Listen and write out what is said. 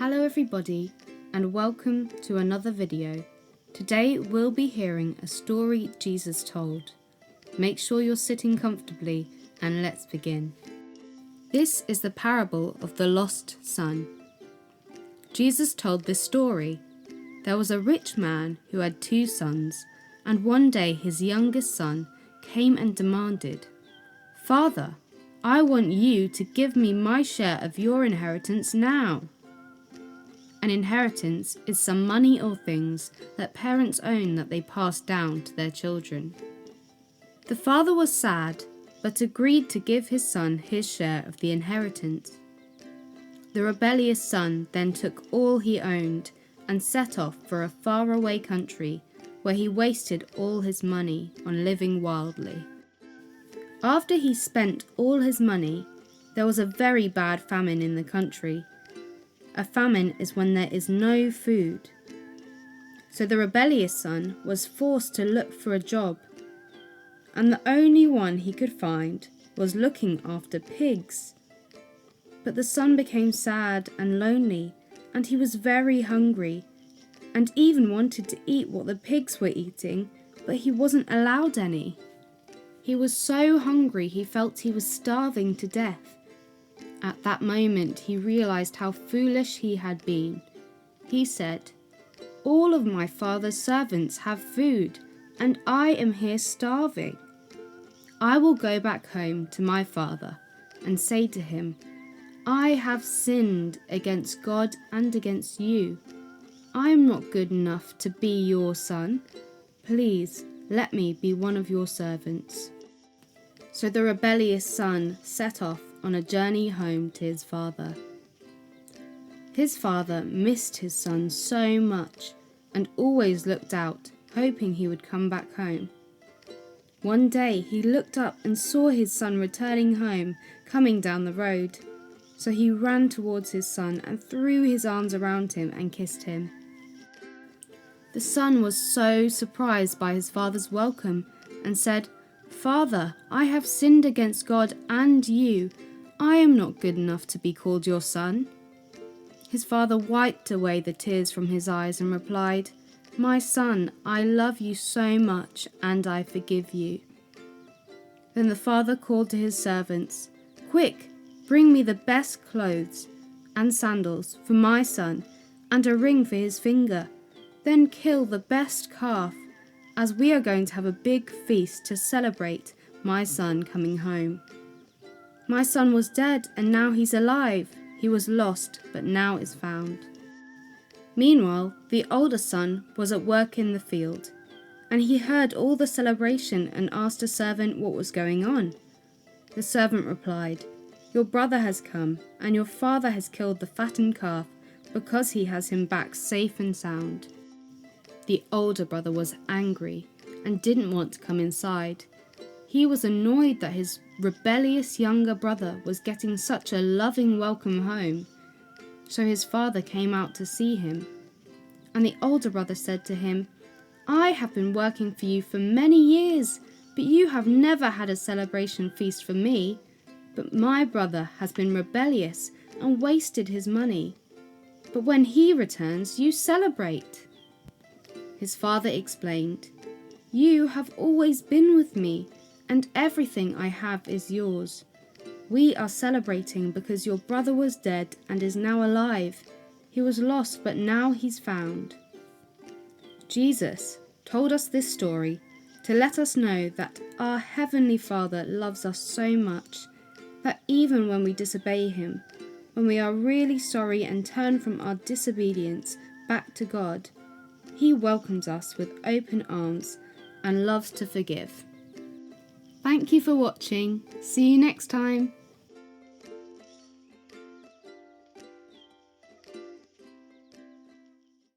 Hello everybody and welcome to another video. Today we'll be hearing a story Jesus told. Make sure you're sitting comfortably and let's begin. This is the parable of the lost son. Jesus told this story. There was a rich man who had 2 sons, and one day his youngest son came and demanded, "Father, I want you to give me my share of your inheritance now." An inheritance is some money or things that parents own that they pass down to their children. The father was sad, but agreed to give his son his share of the inheritance. The rebellious son then took all he owned and set off for a faraway country where he wasted all his money on living wildly. After he spent all his money, there was a very bad famine in the country. A famine is when there is no food. So the rebellious son was forced to look for a job, and the only one he could find was looking after pigs. But the son became sad and lonely, and he was very hungry, and even wanted to eat what the pigs were eating, but he wasn't allowed any. He was so hungry he felt he was starving to death. At that moment he realized how foolish he had been. He said, "All of my father's servants have food, and I am here starving. I will go back home to my father and say to him, 'I have sinned against God and against you. I am not good enough to be your son. Please let me be one of your servants.'" So the rebellious son set off on a journey home to his father. His father missed his son so much and always looked out, hoping he would come back home. One day he looked up and saw his son returning home, coming down the road. So he ran towards his son and threw his arms around him and kissed him. The son was so surprised by his father's welcome and said, "Father, I have sinned against God and you. I am not good enough to be called your son." His father wiped away the tears from his eyes and replied, "My son, I love you so much and I forgive you." Then the father called to his servants, "Quick, bring me the best clothes and sandals for my son and a ring for his finger. Then kill the best calf, as we are going to have a big feast to celebrate my son coming home. My son was dead and now he's alive. He was lost but now is found." Meanwhile, the older son was at work in the field, and he heard all the celebration and asked a servant what was going on. The servant replied, "Your brother has come, and your father has killed the fattened calf because he has him back safe and sound." The older brother was angry and didn't want to come inside. He was annoyed that his rebellious younger brother was getting such a loving welcome home. So his father came out to see him. And the older brother said to him, "I have been working for you for many years, but you have never had a celebration feast for me. But my brother has been rebellious and wasted his money. But when he returns, you celebrate." His father explained, "You have always been with me, and everything I have is yours. We are celebrating because your brother was dead and is now alive. He was lost, but now he's found." Jesus told us this story to let us know that our Heavenly Father loves us so much that even when we disobey him, when we are really sorry and turn from our disobedience back to God, he welcomes us with open arms and loves to forgive. Thank you for watching. See you next time.